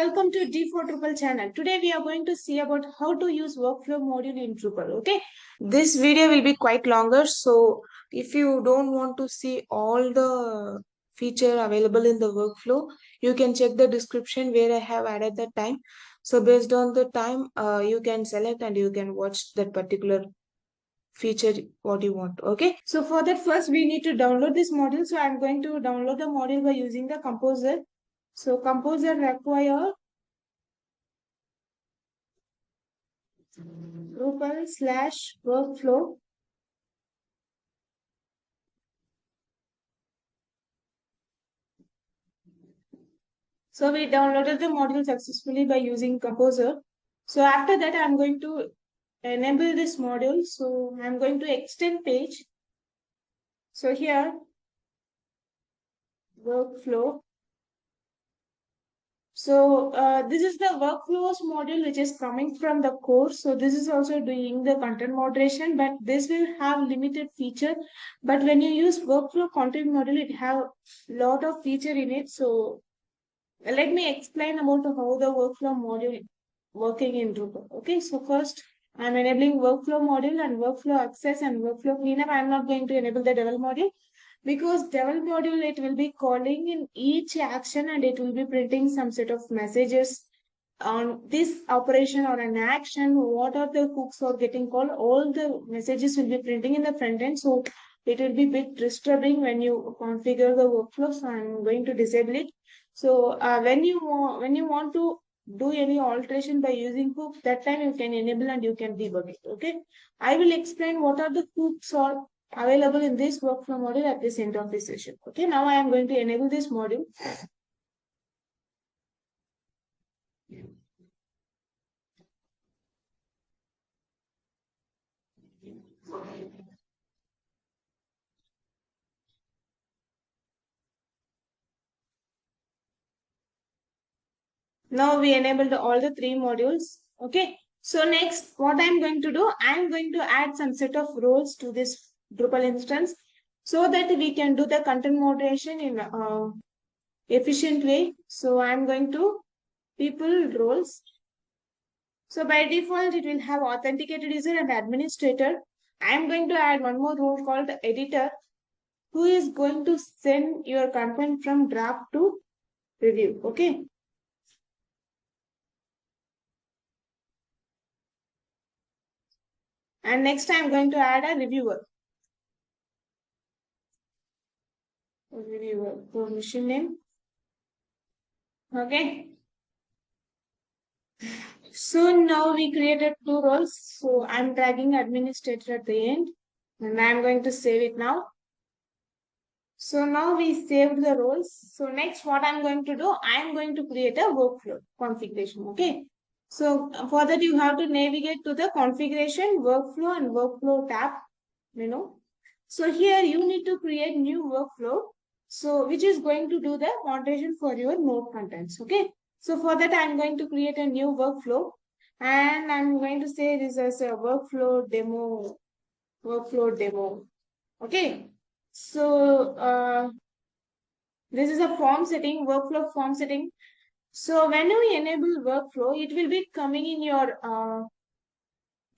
welcome to D4Drupal channel. Today we are going to see about how to use workflow module in Drupal. Okay, this video will be quite longer, so if you don't want to see all the feature available in the workflow, you can check the description where I have added the time. So based on the time, you can select and you can watch that particular feature what you want. Okay, so for that first we need to download this module. So I'm going to download the module by using the Composer. So Composer require Drupal/workflow. So we downloaded the module successfully by using Composer. So after that, I'm going to enable this module. So I'm going to extend page. So here, workflow. So this is the workflows module which is coming from the course. So this is also doing the content moderation, but this will have limited feature. But when you use workflow content module, it have lot of feature in it. So let me explain about how the workflow module working in Drupal. Okay, so first I'm enabling workflow module and workflow access and workflow cleanup. I'm not going to enable the devel module because devel module it will be calling in each action and it will be printing some set of messages on this operation or an action. What are the hooks are getting called? All the messages will be printing in the front end. So it will be a bit disturbing when you configure the workflow. So I'm going to disable it. So when you want to do any alteration by using hooks, that time you can enable and you can debug it. Okay, I will explain what are the hooks are available in this workflow module at this end of this session. Okay, now I am going to enable this module. Now we enabled all the three modules. Okay. So next, what I'm going to do, I'm going to add some set of roles to this Drupal instance so that we can do the content moderation in efficient way. So I'm going to people roles. So by default, it will have authenticated user and administrator. I'm going to add one more role called editor, who is going to send your content from draft to review. Okay. And next I'm going to add a reviewer. Reviewer permission name. Okay. So now we created two roles. So I'm dragging administrator at the end and I'm going to save it now. So now we saved the roles. So next what I'm going to do, I'm going to create a workflow configuration. Okay. So for that you have to navigate to the configuration, workflow and workflow tab. So here you need to create new workflow. So which is going to do the moderation for your node contents. Okay. So for that I'm going to create a new workflow and I'm going to say this as a workflow demo. Okay. So this is a form setting, workflow form setting. So when you enable workflow, it will be coming in your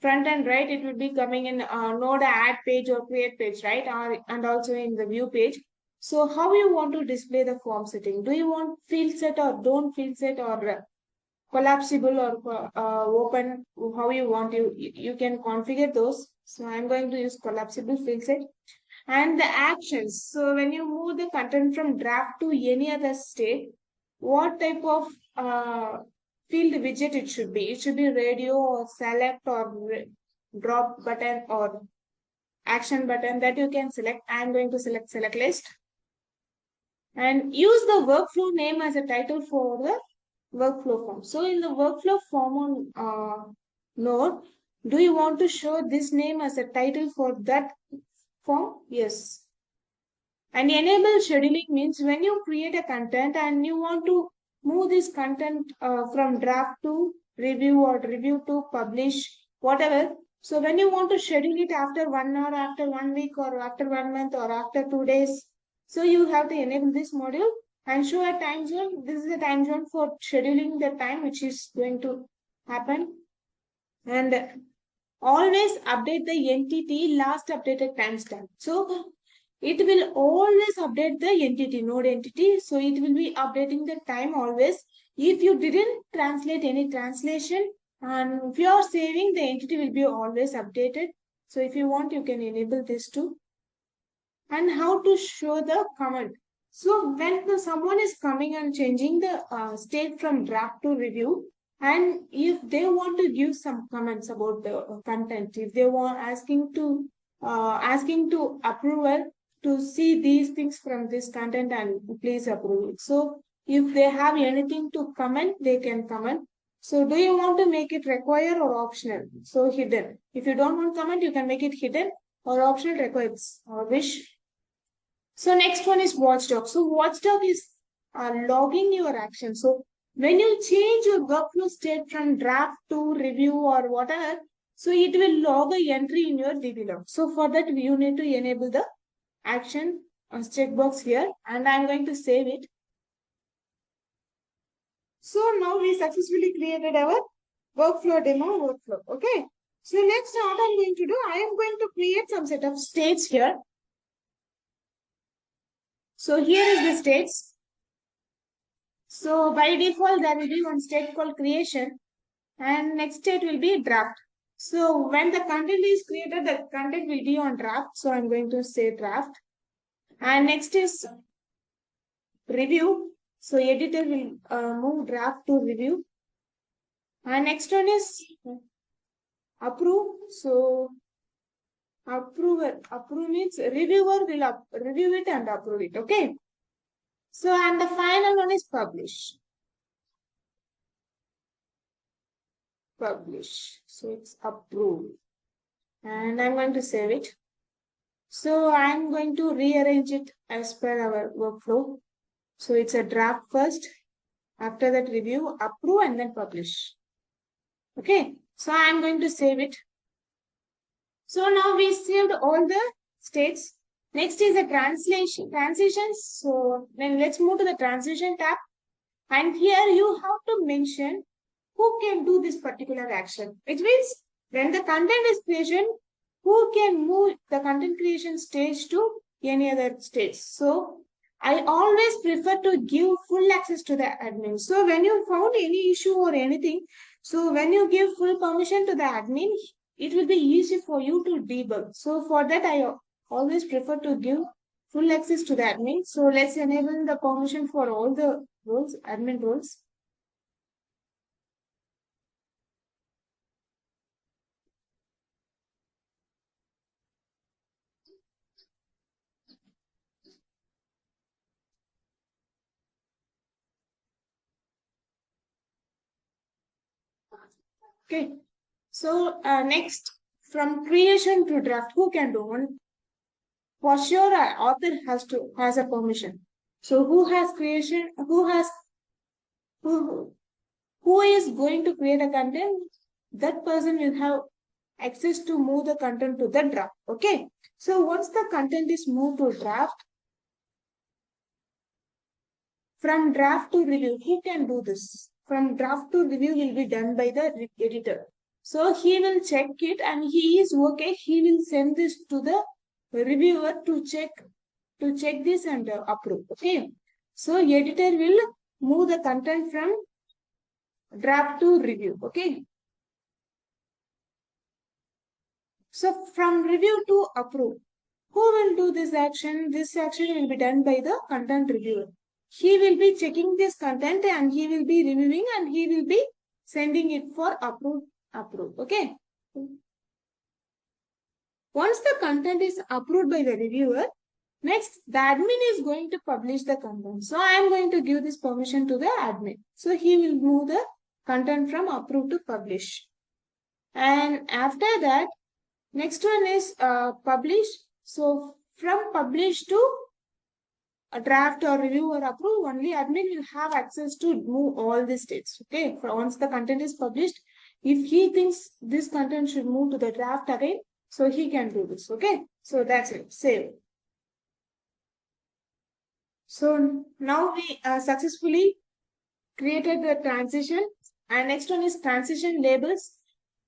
front end, right? It will be coming in node add page or create page, right? And also in the view page. So how you want to display the form setting? Do you want field set or don't field set or collapsible or open? How you want you can configure those. So I'm going to use collapsible field set. And the actions. So when you move the content from draft to any other state, what type of field widget it should be? It should be radio or select or drop button or action button that you can select. I'm going to select list and use the workflow name as a title for the workflow form. So in the workflow form on node, do you want to show this name as a title for that form? Yes. And enable scheduling means when you create a content and you want to move this content from draft to review or review to publish, whatever. So when you want to schedule it after 1 hour, after 1 week, or after 1 month, or after 2 days, so you have to enable this module. and show a time zone. This is a time zone for scheduling the time which is going to happen. And always update the entity last updated timestamp. So it will always update the entity, node entity. So it will be updating the time always. If you didn't translate any translation, and if you are saving, the entity will be always updated. So if you want, you can enable this too. And how to show the comment. So when someone is coming and changing the state from draft to review, and if they want to give some comments about the content, if they want asking to approval to see these things from this content and please approve it. So if they have anything to comment, they can comment. So do you want to make it required or optional? So hidden. If you don't want comment, you can make it hidden or optional requires or wish. So next one is watchdog. So watchdog is logging your action. So when you change your workflow state from draft to review or whatever, so it will log a entry in your DB log. So for that you need to enable the action checkbox here, and I'm going to save it. So now we successfully created our workflow demo workflow. Okay. So next what I'm going to do, I am going to create some set of states here. So here is the states. So by default, there will be one state called creation, and next state will be draft. So when the content is created, the content will be on draft. So I'm going to say draft. And next is review. So editor will move draft to review. And next one is approve. So approve means reviewer will review it and approve it. Okay. So and the final one is publish. Publish. So it's approved. And I'm going to save it. So I'm going to rearrange it as per our workflow. So it's a draft first. After that review, approve and then publish. Okay. So I'm going to save it. So now we saved all the states. Next is the transitions. So then let's move to the transition tab. And here you have to mention who can do this particular action, which means when the content is creation, who can move the content creation stage to any other stage. So I always prefer to give full access to the admin. So when you found any issue or anything, so when you give full permission to the admin, it will be easy for you to debug. So for that, I always prefer to give full access to the admin. So let's enable the permission for all the roles, admin roles. Okay. So next, from creation to draft, who can do one? For sure, author has a permission. So who has creation? Who who is going to create a content? That person will have access to move the content to the draft. Okay. So once the content is moved to draft, from draft to review, who can do this? From draft to review will be done by the editor. So he will check it and he is okay. He will send this to the reviewer to check this and approve. Okay. So editor will move the content from draft to review. Okay. So from review to approve, who will do this action? This action will be done by the content reviewer. He will be checking this content and he will be reviewing and he will be sending it for approve. Okay. Once the content is approved by the reviewer, next the admin is going to publish the content. So I am going to give this permission to the admin. So he will move the content from approve to publish. And after that, next one is publish. So from publish to a draft or review or approve, only admin will have access to move all the states. Okay. For once the content is published, if he thinks this content should move to the draft again, so he can do this. Okay. So that's it. Save. So now we successfully created the transition, and next one is transition labels.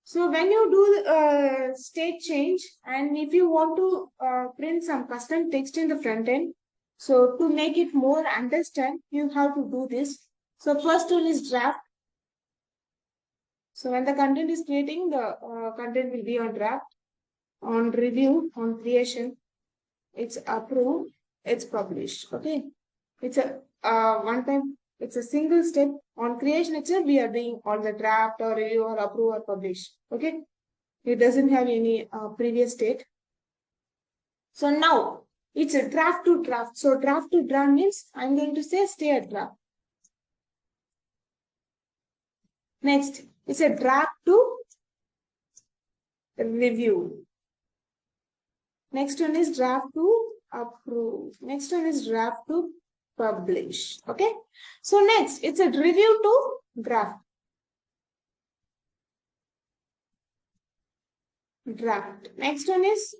So when you do state change, and if you want to print some custom text in the front end, so to make it more understand, you have to do this. So first one is draft. So when the content is creating, the content will be on draft, on review, on creation. It's approved, it's published. Okay, it's a one time. It's a single step on creation itself. We are doing all the draft or review or approve or publish. Okay, it doesn't have any previous state. So now it's a draft to draft. So draft to draft means I'm going to say stay at draft. Next, it's a draft to review. Next one is draft to approve. Next one is draft to publish. Okay. So next, it's a review to draft. Draft. Next one is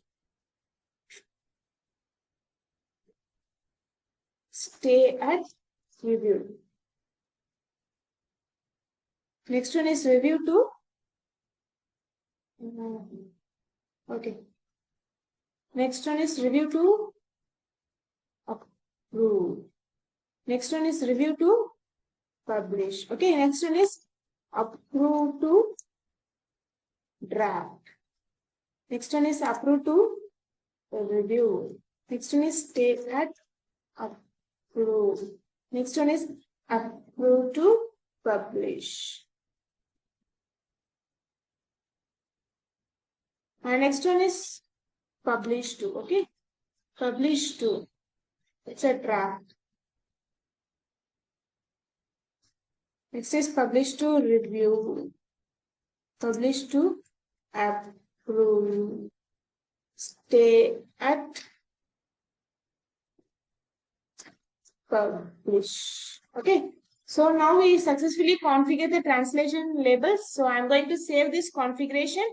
stay at review. Next one is review to. Okay. Next one is review to approve. Next one is review to publish. Okay. Next one is approve to draft. Next one is approve to review. Next one is stay at approve. Next one is approve to publish. And next one is publish to. Okay. Publish to. It's a draft. Next is publish to review. Publish to approve. Stay at publish. Okay. So now we successfully configure the translation labels. So I'm going to save this configuration.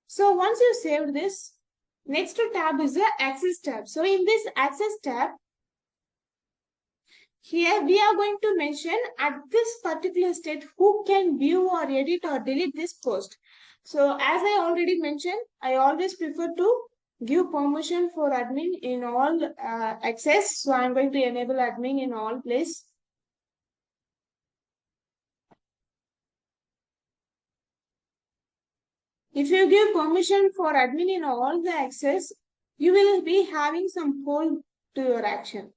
So once you saved this, next tab is the access tab. So in this access tab, here we are going to mention at this particular state who can view or edit or delete this post. So as I already mentioned, I always prefer to give permission for admin in all access. So I'm going to enable admin in all place. If you give permission for admin in all the access, you will be having some hold to your action.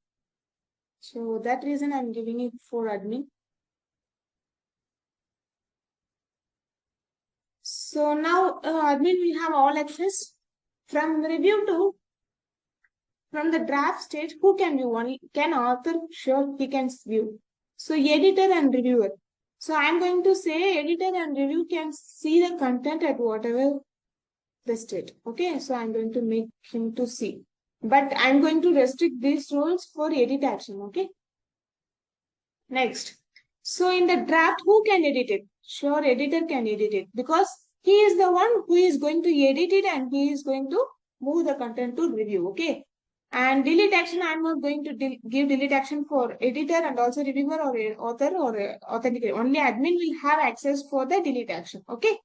So that reason I'm giving it for admin. So now admin will have all access from review to from the draft stage. Who can view? Only can author? Sure, he can view. So editor and reviewer. So I'm going to say editor and review can see the content at whatever the state. Okay, so I'm going to make him to see. But I'm going to restrict these roles for edit action. Okay. Next. So in the draft, who can edit it? Sure, editor can edit it because he is the one who is going to edit it and he is going to move the content to review. Okay. And delete action, I'm not going to give delete action for editor and also reviewer or author or authenticator. Only admin will have access for the delete action. Okay.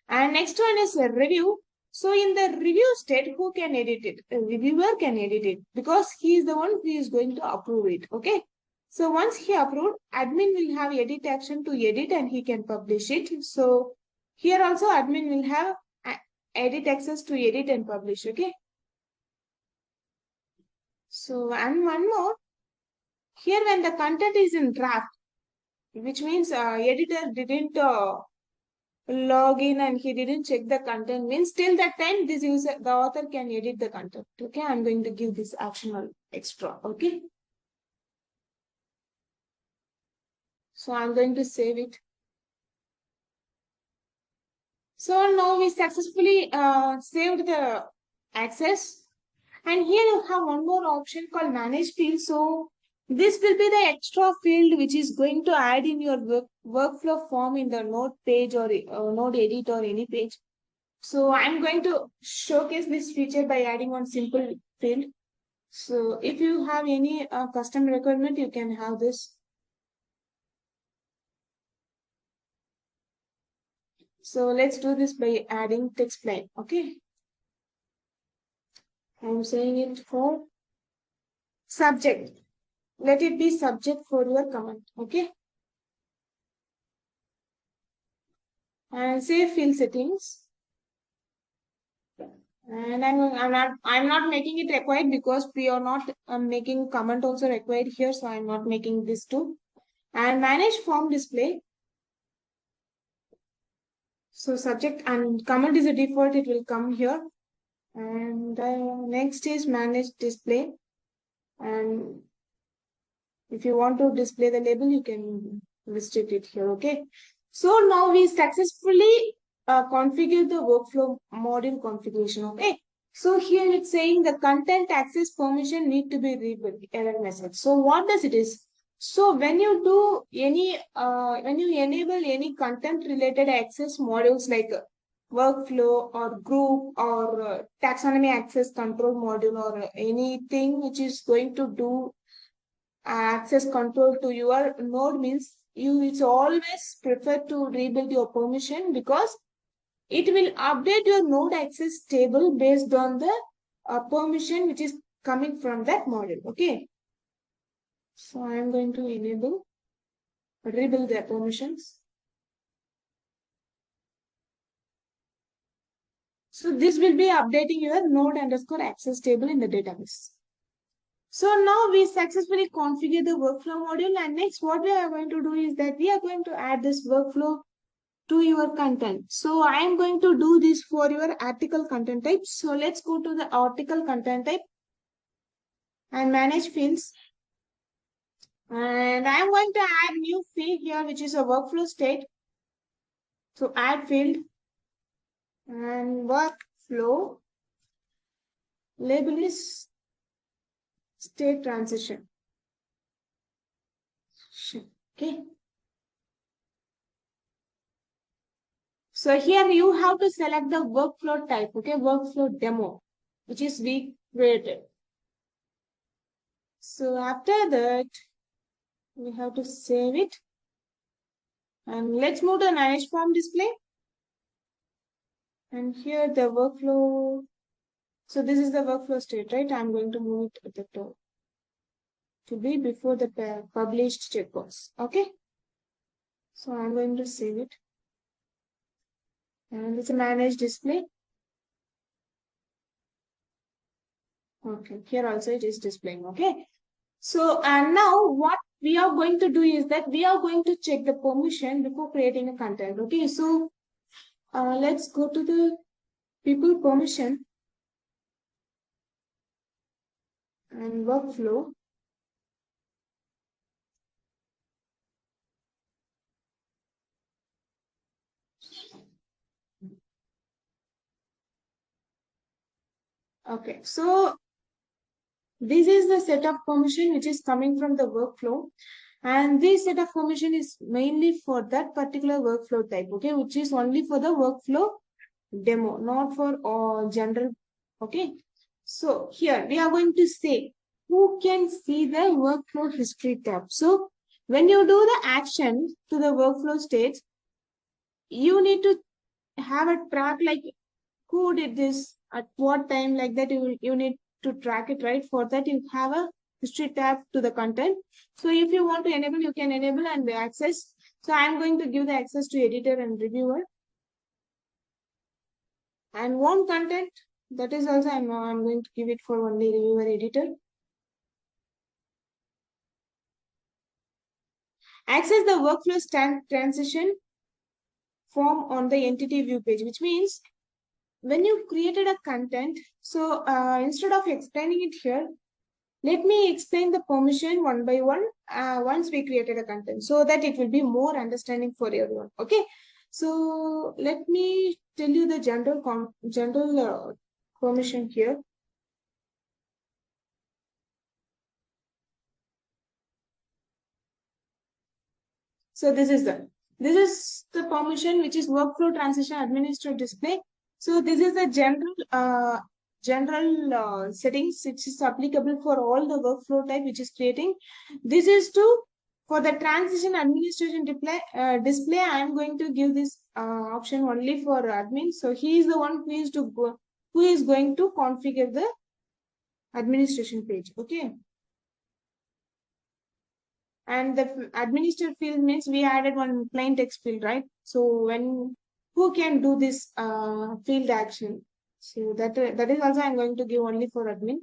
And next one is a review. So in the review state, who can edit it? A reviewer can edit it because he is the one who is going to approve it. Okay. So once he approved, admin will have edit action to edit and he can publish it. So here also admin will have edit access to edit and publish. Okay. So and one more. Here when the content is in draft, which means editor didn't log in and he didn't check the content, means till that time this user, the author can edit the content. Okay. I'm going to give this optional extra. Okay. So I'm going to save it. So now we successfully saved the access. And here you have one more option called manage field. So this will be the extra field which is going to add in your workflow form in the node page or node edit or any page. So I'm going to showcase this feature by adding one simple field. So if you have any custom requirement, you can have this. So let's do this by adding text line. Okay. I'm saying it for subject. Let it be subject for your comment. Okay. And say field settings. And I'm not making it required because we are not making comment also required here. So I'm not making this too. And manage form display. So subject and comment is a default. It will come here. And next is manage display. And if you want to display the label, you can restrict it here. Okay. So now we successfully configure the workflow module configuration. Okay. So here it's saying the content access permission need to be rebuilt error message. So what does it is? So when you do any when you enable any content related access modules like workflow or group or taxonomy access control module or anything which is going to do access control to your node means you it's always prefer to rebuild your permission because it will update your node access table based on the permission which is coming from that module. Okay. So I am going to rebuild the permissions. So this will be updating your node underscore access table in the database. So now we successfully configure the workflow module and next what we are going to do is that we are going to add this workflow to your content. So I am going to do this for your article content type. So let's go to the article content type and manage fields. And I am going to add new field here, which is a workflow state. So add field and workflow label is state transition. Okay. So here you have to select the workflow type, okay, workflow demo, which is we created. So after that, we have to save it. And let's move to manage form display. And here the workflow. So this is the workflow state, right? I'm going to move it at the top to be before the published checkbox. Okay. So I'm going to save it. And it's a manage display. Okay. Here also it is displaying. Okay. So, and now what we are going to do is that we are going to check the permission before creating a content. Okay. So, let's go to the people permission and workflow. Okay. So, this is the set of permission which is coming from the workflow. And this set of permission is mainly for that particular workflow type, okay, which is only for the workflow demo, not for all general. Okay. So here we are going to say who can see the workflow history tab. So when you do the action to the workflow stage, you need to have a track like who did this at what time, like that you need to track it, right? For that you have a history tab to the content. So if you want to enable, you can enable and access. So I'm going to give the access to editor and reviewer. And one content, that is also I'm going to give it for only reviewer editor. Access the workflow transition form on the entity view page, which means when you created a content, so instead of explaining it here, let me explain the permission one by one once we created a content so that it will be more understanding for everyone. Okay. So let me tell you the general permission here. So this is the permission which is workflow transition administrator display. So this is the general general settings which is applicable for all the workflow type which is creating. This is to for the transition administration display. I am going to give this option only for admin. So he is the one who is going to configure the administration page. Okay. And the administrator field means we added one plain text field, right? So when who can do this field action? So that is also I'm going to give only for admin.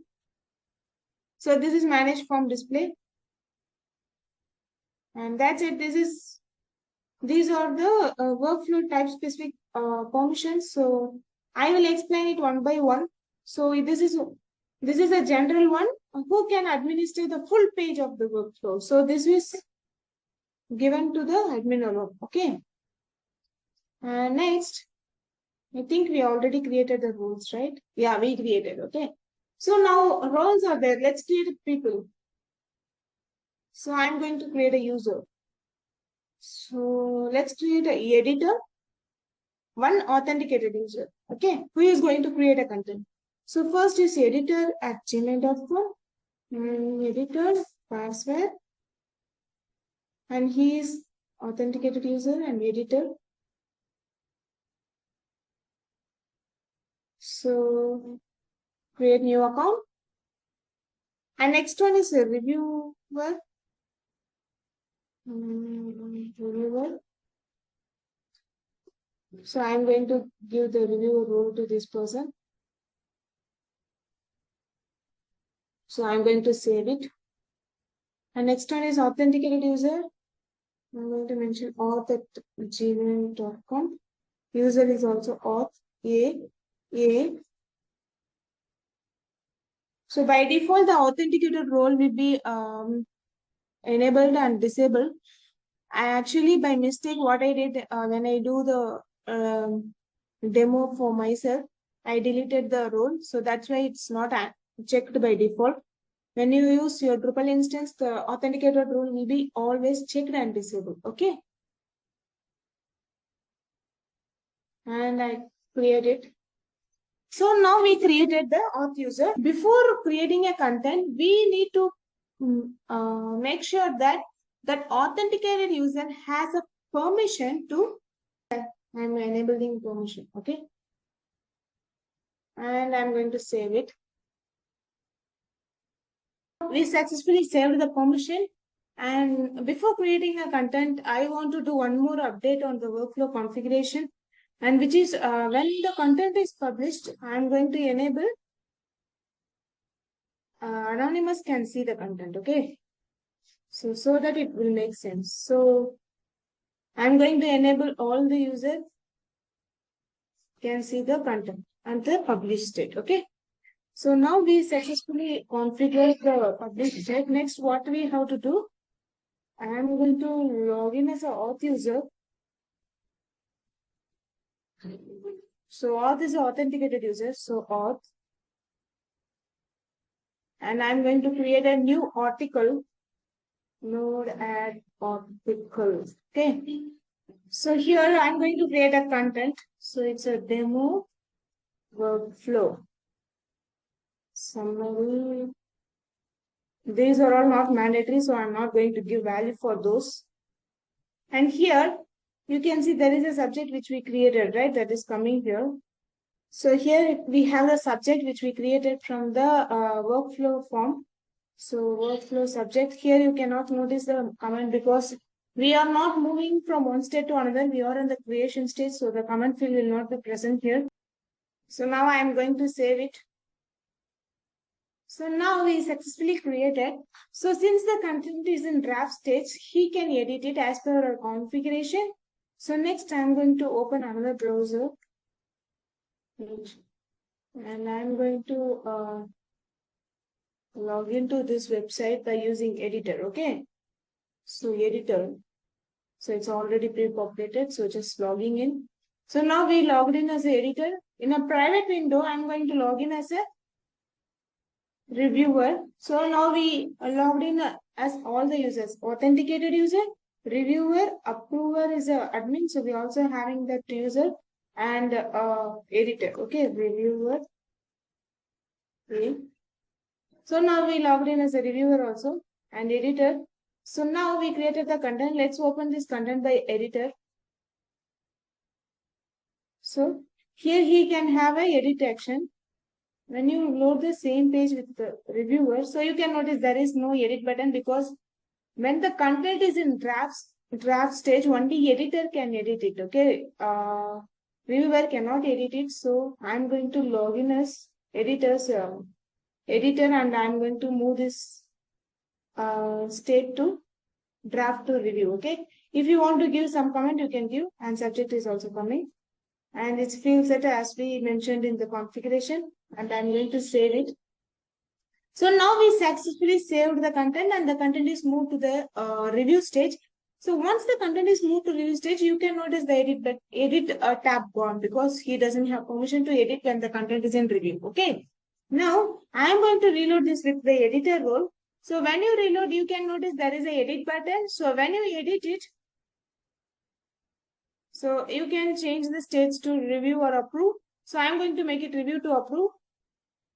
So this is manage form display, and that's it. These are the workflow type specific permissions. So I will explain it one by one. So this is a general one. Who can administer the full page of the workflow? So this is given to the admin alone. Okay. Next, I think we already created the roles, right? Yeah, we created. Okay. So now roles are there. Let's create people. So I'm going to create a user. So let's create a editor, one authenticated user. Okay. Who is going to create a content? So first is editor at gmail.com. Editor, password. And he is authenticated user and editor. So create new account. And next one is a reviewer. Reviewer. So I'm going to give the reviewer role to this person. So I'm going to save it. And next one is authenticated user. I'm going to mention auth at gmail.com. User is also auth A. So by default, the authenticated role will be enabled and disabled. I actually, by mistake, what I did when I do the demo for myself, I deleted the role. So that's why it's not checked by default. When you use your Drupal instance, the authenticated role will be always checked and disabled. Okay. And I create it. So now we created the auth user. Before creating a content, we need to make sure that that authenticated user has a permission to. I'm enabling permission. Okay. And I'm going to save it. We successfully saved the permission. And before creating a content, I want to do one more update on the workflow configuration. And which is when the content is published, I'm going to enable anonymous can see the content. Okay. So that it will make sense. So I'm going to enable all the users can see the content and the published state. Okay. So now we successfully configured the published state. Next, what we have to do? I am going to log in as an auth user. So auth is an authenticated user. So auth. And I'm going to create a new article. Node add articles. Okay. So here I'm going to create a content. So it's a demo workflow. Summary. These are all not mandatory, so I'm not going to give value for those. And here you can see there is a subject which we created, right? That is coming here. So here we have the subject which we created from the workflow form. So workflow subject, here you cannot notice the comment because we are not moving from one state to another. We are in the creation stage. So the comment field will not be present here. So now I am going to save it. So now we successfully created. So since the content is in draft stage, he can edit it as per our configuration. So next I'm going to open another browser. And I'm going to log into this website by using editor. Okay. So editor. So it's already pre-populated. So just logging in. So now we logged in as an editor. In a private window, I'm going to log in as a reviewer. So now we logged in as all the users. Authenticated user, reviewer, approver is a admin. So we also having that user and editor. Okay, reviewer. Okay. So now we logged in as a reviewer also and editor. So now we created the content. Let's open this content by editor. So here he can have a edit action. When you load the same page with the reviewer, so you can notice there is no edit button because when the content is in draft stage, only editor can edit it. Okay. Reviewer cannot edit it. So I'm going to log in as editor's editor and I'm going to move this state to draft to review. Okay. If you want to give some comment, you can give, and subject is also coming. And it's field set as we mentioned in the configuration, and I'm going to save it. So now we successfully saved the content and the content is moved to the review stage. So once the content is moved to review stage, you can notice the edit tab gone because he doesn't have permission to edit when the content is in review. Okay. Now I am going to reload this with the editor role. So when you reload, you can notice there is a edit button. So when you edit it, so you can change the states to review or approve. So I'm going to make it review to approve.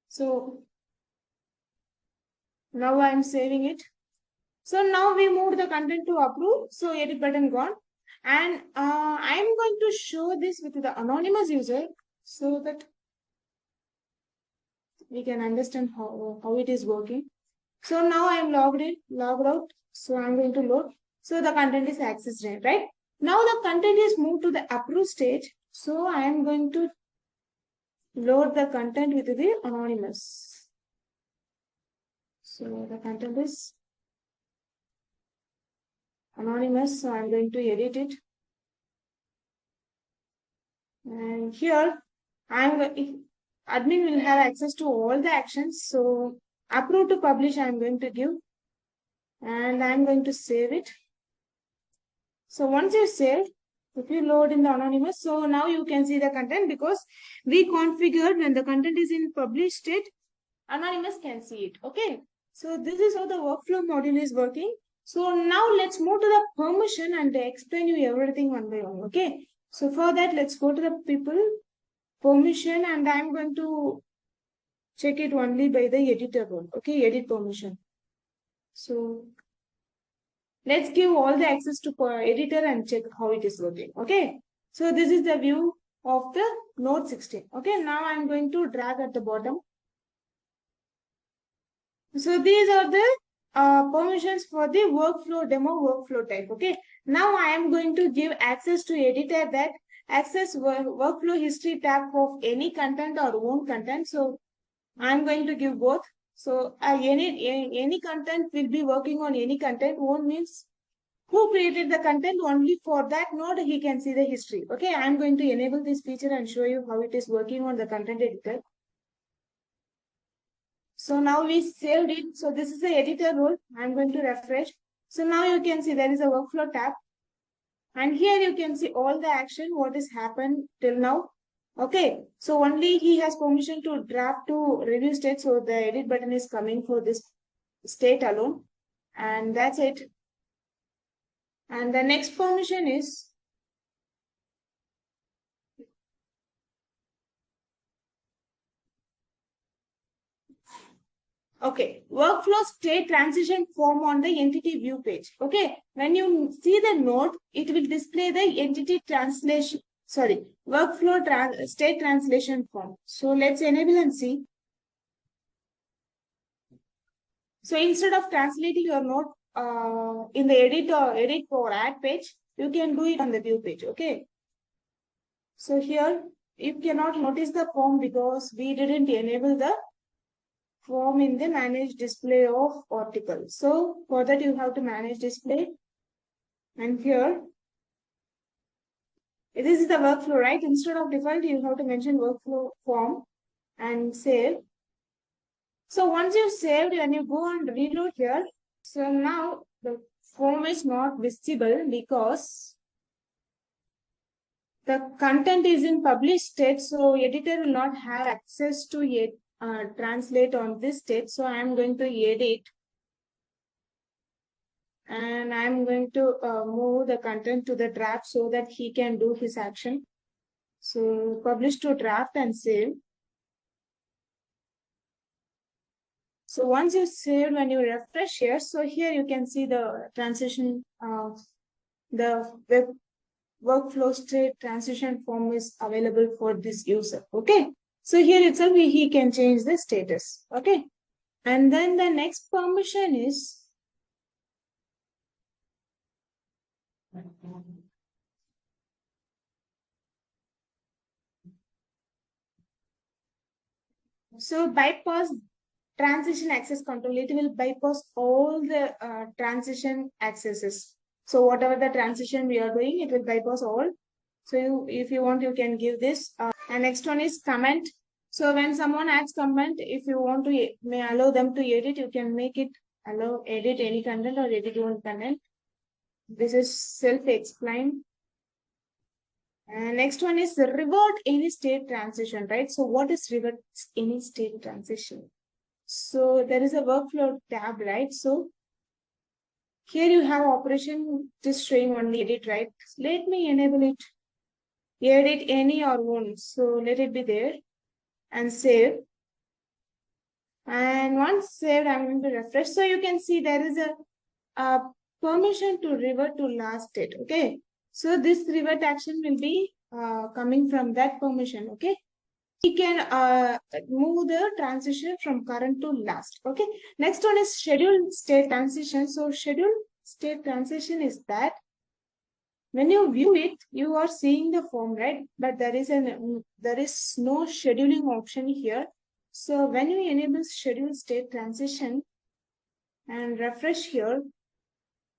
So now I'm saving it. So now we moved the content to approve. So edit button gone. And I'm going to show this with the anonymous user so that we can understand how it is working. So now I'm logged in, logged out. So I'm going to load. So the content is accessed, right? Now the content is moved to the approve stage. So I am going to load the content with the anonymous. So the content is anonymous. So I'm going to edit it. And here admin will have access to all the actions. So approve to publish I'm going to give and I'm going to save it. So once you save, if you load in the anonymous, so now you can see the content because we configured when the content is in published state, anonymous can see it. Okay. So this is how the workflow module is working. So now let's move to the permission and explain you everything one by one. Okay. So for that, let's go to the people permission and I'm going to check it only by the editor role. Okay, edit permission. So let's give all the access to editor and check how it is working. Okay, so this is the view of the node 16. Okay, now I'm going to drag at the bottom. So these are the permissions for the workflow demo workflow type. Okay, now I am going to give access to editor that access workflow history tab of any content or own content. So I'm going to give both. So any content will be working on any content. One means who created the content, only for that node he can see the history. Okay, I'm going to enable this feature and show you how it is working on the content editor. So now we saved it. So this is the editor role. I'm going to refresh. So now you can see there is a workflow tab. And here you can see all the action, what has happened till now. Okay, so only he has permission to draft to review state. So the edit button is coming for this state alone. And that's it. And the next permission is okay, workflow state transition form on the entity view page. Okay, when you see the node, it will display the entity translation, sorry, workflow state translation form. So let's enable and see. So instead of translating your node in the edit or add page, you can do it on the view page. Okay. So here you cannot notice the form because we didn't enable the form in the manage display of article. So for that you have to manage display. And here this is the workflow, right? Instead of default, you have to mention workflow form and save. So once you saved and you go and reload here, so now the form is not visible because the content is in published state. So editor will not have access to it, translate on this state. So I'm going to edit and I'm going to move the content to the draft so that he can do his action. So publish to draft and save. So once you save, when you refresh here, so here you can see the transition, the web workflow state transition form is available for this user. Okay. So here itself, he can change the status. Okay. And then the next permission is so bypass transition access control. It will bypass all the transition accesses. So whatever the transition we are doing, it will bypass all. So if you want, you can give this. And next one is comment. So when someone adds comment, if you want to may allow them to edit, you can make it allow edit any content or edit one content. This is self-explained. And next one is revert any state transition, right? So what is revert any state transition? So there is a workflow tab, right? So here you have operation just showing only edit, right? Let me enable it. Edit any or one. So let it be there and save. And once saved, I'm going to refresh. So you can see there is a permission to revert to last state. Okay. So this revert action will be coming from that permission. Okay. We can move the transition from current to last. Okay. Next one is scheduled state transition. So scheduled state transition is that when you view it, you are seeing the form, right? But there is no scheduling option here. So when you enable scheduled state transition and refresh here,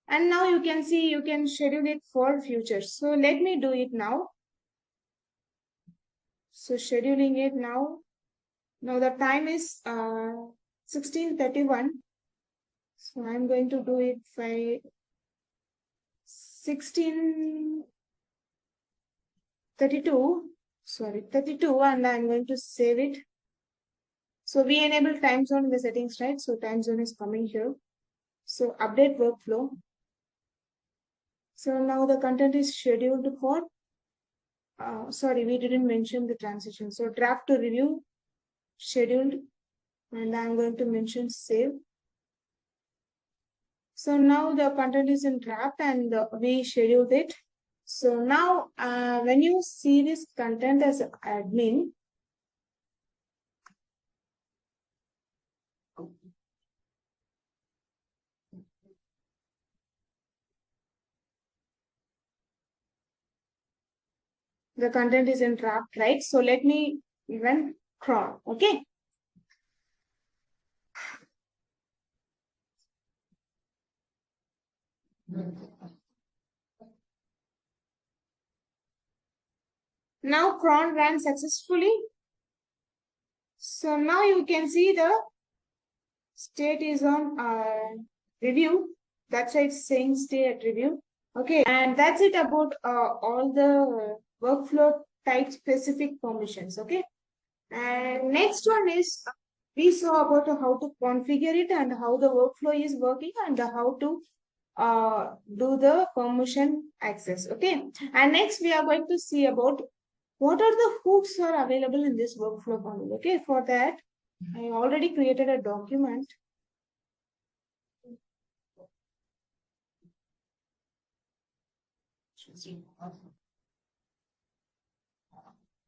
and now you can see you can schedule it for future. So let me do it now. So scheduling it now. Now the time is 16:31. So I'm going to do it by 16:32. Sorry, 32, and I'm going to save it. So we enable time zone in the settings, right? So time zone is coming here. So update workflow. So now the content is scheduled for, sorry, we didn't mention the transition. So draft to review, scheduled, and I'm going to mention save. So now the content is in draft and we scheduled it. So now when you see this content as admin, the content is in draft, right? So let me even crawl, okay? Now cron ran successfully. So now you can see the state is on review. That's why it's saying stay at review. Okay, and that's it about all the workflow type specific permissions. Okay, and next one is we saw about how to configure it and how the workflow is working and how to do the permission access. Okay, and next we are going to see about what are the hooks are available in this workflow panel. Okay, for that I already created a document.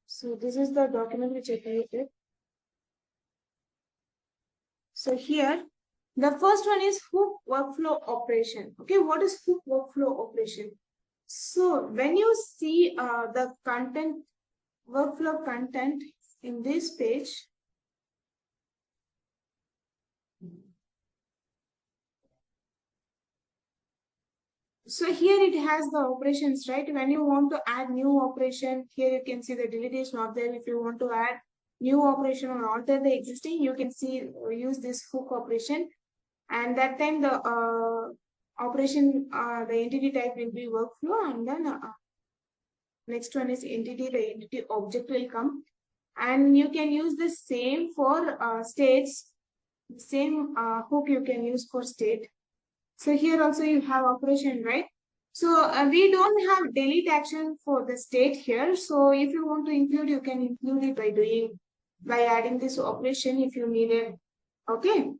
So this is the document which I created. So here, the first one is hook workflow operation. Okay, what is hook workflow operation? So when you see the content, workflow content in this page, so here it has the operations, right? When you want to add new operation, here you can see the delete is not there. If you want to add new operation or alter the existing, you can see use this hook operation. And that time the operation, the entity type will be workflow, and then next one is entity, the entity object will come. And you can use the same for states, same hook you can use for state. So here also you have operation, right? So we don't have delete action for the state here. So if you want to include, you can include it by adding this operation if you need it. Okay.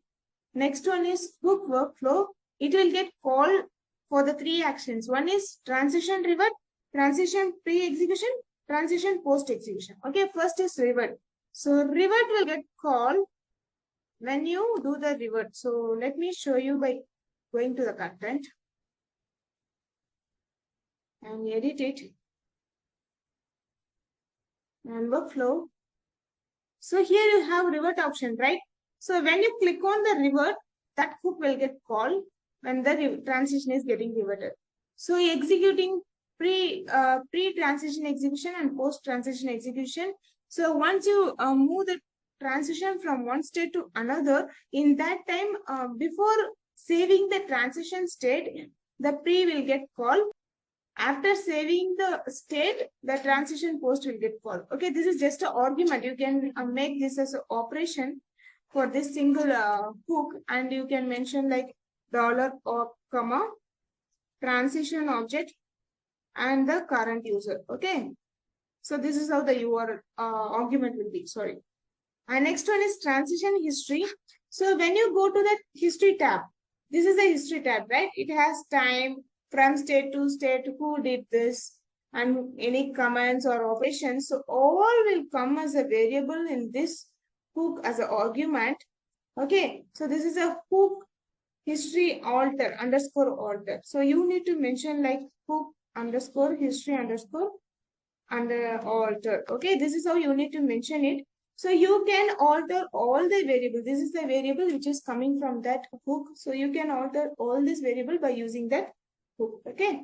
Next one is hook workflow. It will get called for the three actions. One is transition revert, transition pre-execution, transition post-execution. Okay, first is revert. So revert will get called when you do the revert. So let me show you by going to the content and edit it and workflow. So here you have revert option, right? So when you click on the revert, that hook will get called when the transition is getting reverted. So executing pre-transition execution and post-transition execution. So once you move the transition from one state to another, in that time, before saving the transition state, the pre will get called. After saving the state, the transition post will get called. Okay, this is just an argument. You can make this as an operation for this single hook, and you can mention like dollar or comma transition object and the current user. Okay, so this is how the URL argument will be. Sorry. And next one is transition history. So when you go to the history tab, this is the history tab, right? It has time from state to state, who did this, and any commands or operations. So all will come as a variable in this hook as an argument. Okay, so this is a hook history alter underscore alter. So you need to mention like hook underscore history underscore under alter. Okay, this is how you need to mention it. So you can alter all the variable. This is the variable which is coming from that hook. So you can alter all this variable by using that hook. Okay.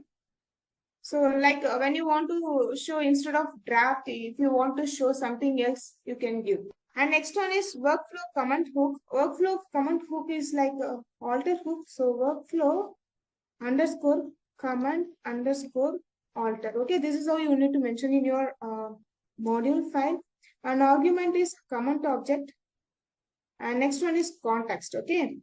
So like when you want to show instead of draft, if you want to show something else, you can give. And next one is workflow comment hook. Workflow comment hook is like a alter hook. So workflow underscore comment underscore alter. Okay, this is how you need to mention in your module file. An argument is comment object, and next one is context. Okay,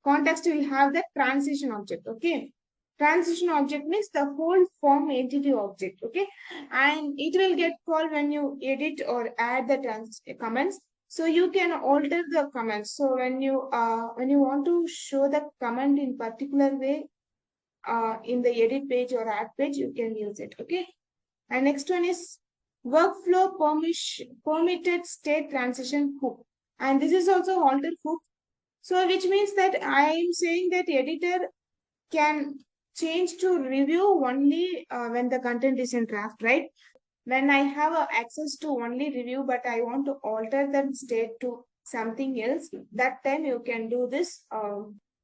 context will have the transition object. Okay, transition object means the whole form entity object. Okay, and it will get called when you edit or add the comments. So you can alter the comments. So when you want to show the comment in particular way, in the edit page or add page, you can use it. Okay. And next one is workflow permitted state transition hook. And this is also alter hook. So which means that I am saying that editor can change to review only when the content is in draft, right? When I have access to only review, but I want to alter that state to something else, that time you can do this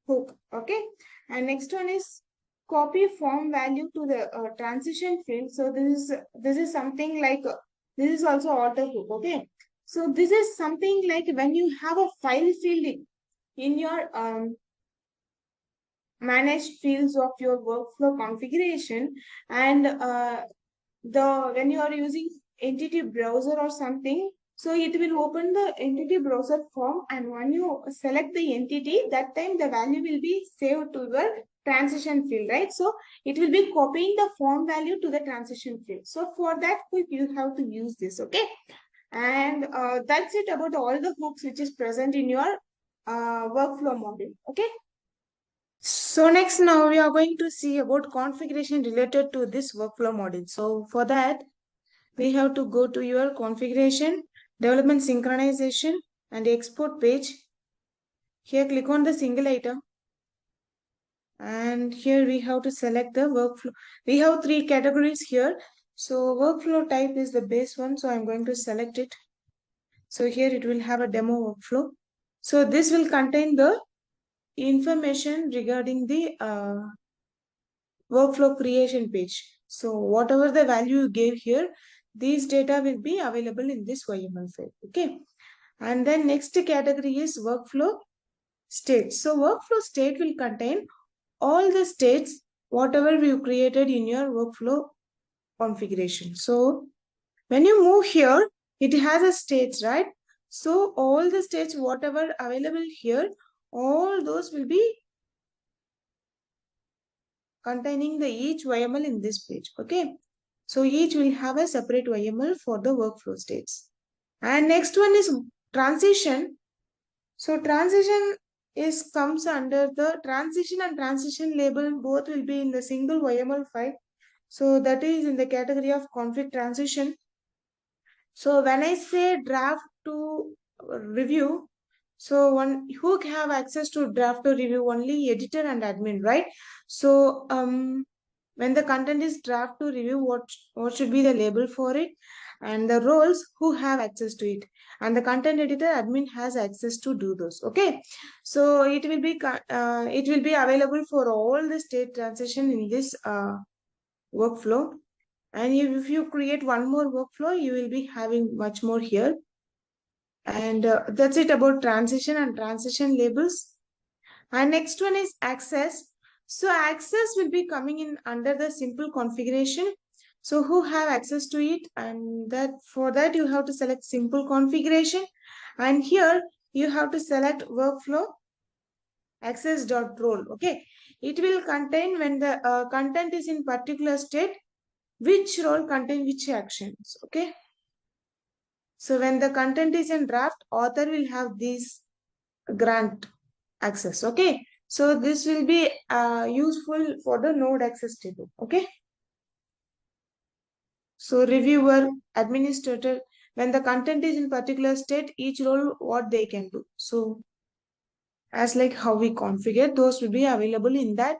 hook. Okay. And next one is copy form value to the transition field. So this is something like this is also alter hook. Okay. So this is something like when you have a file field in your managed fields of your workflow configuration, and when you are using entity browser or something, so it will open the entity browser form, and when you select the entity, that time the value will be saved to your transition field, right? So it will be copying the form value to the transition field. So for that you have to use this. Okay, and that's it about all the hooks which is present in your workflow module. Okay, so next now we are going to see about configuration related to this workflow module. So for that, we have to go to your configuration, development synchronization, and export page. Here click on the single item. And here we have to select the workflow. We have three categories here. So workflow type is the base one. So I'm going to select it. So here it will have a demo workflow. So this will contain the information regarding the workflow creation page. So whatever the value you gave here, these data will be available in this YML file. Okay. And then next category is workflow state. So workflow state will contain all the states, whatever you created in your workflow configuration. So when you move here, it has a states, right? So all the states, whatever available here, all those will be containing the each YML in this page. Okay. So each will have a separate YML for the workflow states. And next one is transition. So transition is comes under the transition and transition label. Both will be in the single YML file. So that is in the category of config transition. So when I say draft to review, so one who have access to draft to review, only editor and admin, right? So when the content is draft to review, what should be the label for it, and the roles who have access to it, and the content editor admin has access to do those. Okay, so it will be available for all the state transition in this workflow. And if you create one more workflow, you will be having much more here. And that's it about transition and transition labels. And next one is access. So access will be coming in under the simple configuration. So who have access to it, and that for that you have to select simple configuration. And here you have to select workflow access dot role. Okay, it will contain when the content is in particular state, which role contain which actions. Okay, so when the content is in draft, author will have these grant access. Okay, so this will be useful for the node access table. Okay, so reviewer, administrator, when the content is in particular state, each role what they can do. So as like how we configure, those will be available in that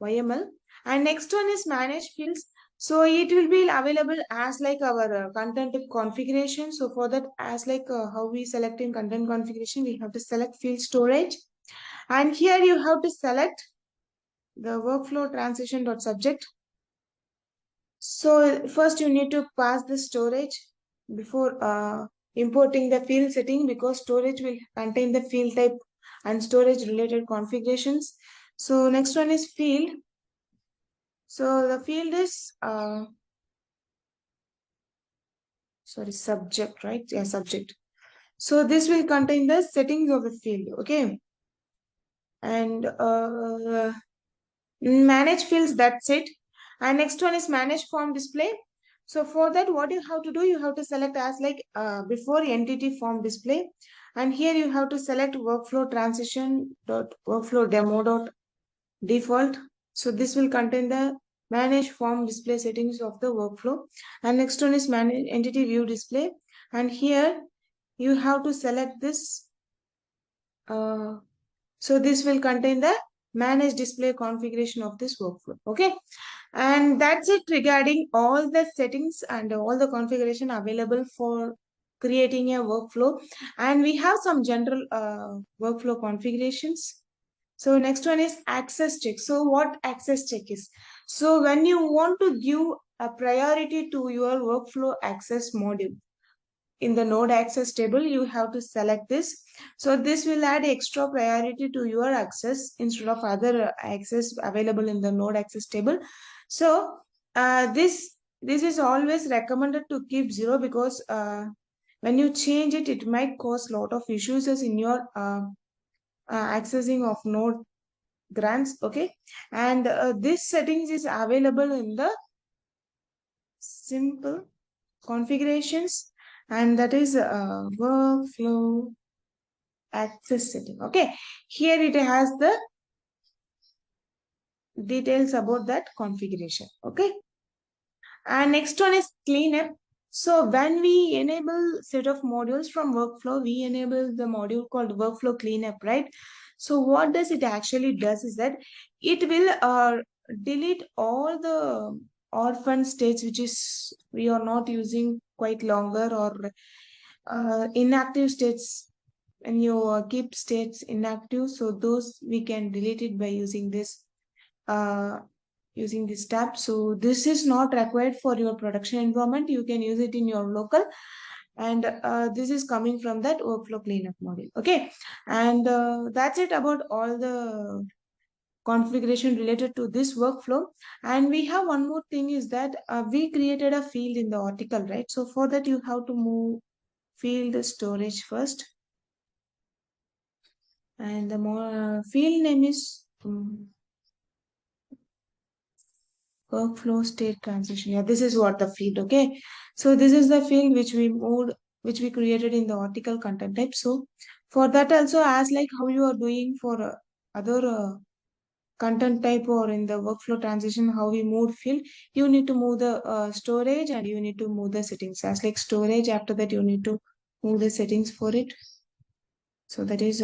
YML. And next one is manage fields. So it will be available as like our content configuration. So for that, as like how we select in content configuration, we have to select field storage. And here you have to select the workflow transition dot subject. So first you need to pass the storage before importing the field setting, because storage will contain the field type and storage related configurations. So next one is field. So the field is subject, right? Yeah, subject. So this will contain the settings of the field. Okay, and manage fields, that's it. And next one is manage form display. So for that, what you have to do, you have to select as like before entity form display, and here you have to select workflow transition dot workflow demo dot default. So this will contain the manage form display settings of the workflow. And next one is manage entity view display, and here you have to select this uh, so this will contain the manage display configuration of this workflow. Okay, and that's it regarding all the settings and all the configuration available for creating a workflow. And we have some general workflow configurations. So next one is access check. So what access check is? So when you want to give a priority to your workflow access module, in the node access table, you have to select this. So this will add extra priority to your access instead of other access available in the node access table. So this is always recommended to keep 0, because when you change it, it might cause a lot of issues in your accessing of node grants. Okay, and this settings is available in the simple configurations, and that is workflow access setting. Okay, here it has the details about that configuration. Okay, and next one is cleanup. So when we enable set of modules from workflow, we enable the module called workflow cleanup, right? So what does it actually does is that it will delete all the orphan states which is we are not using quite longer, or inactive states. When you keep states inactive, so those we can delete it by uh, using this tab. So this is not required for your production environment. You can use it in your local, and this is coming from that workflow cleanup module. Okay, and that's it about all the configuration related to this workflow. And we have one more thing is that we created a field in the article, right? So for that you have to move field storage first, and the more field name is workflow state transition. Yeah, this is what the field. Okay, so this is the field which we moved, which we created in the article content type. So For that also, as like how you are doing for other content type or in the workflow transition, how we move field, you need to move the storage and you need to move the settings. As like storage, after that you need to move the settings for it. So that is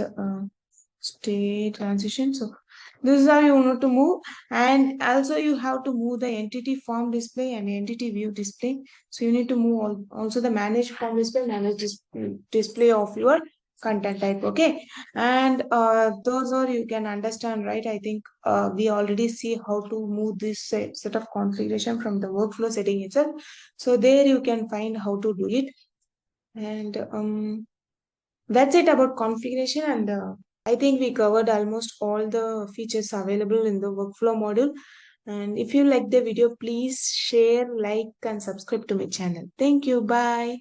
state transition. So this is how you want to move, and also you have to move the entity form display and entity view display. So you need to move also the manage form display, display of your content type. Okay, and those are you can understand, right? I think we already see how to move this set of configuration from the workflow setting itself. So there you can find how to do it, and that's it about configuration. And I think we covered almost all the features available in the workflow module. And if you like the video, please share, like, and subscribe to my channel. Thank you. Bye.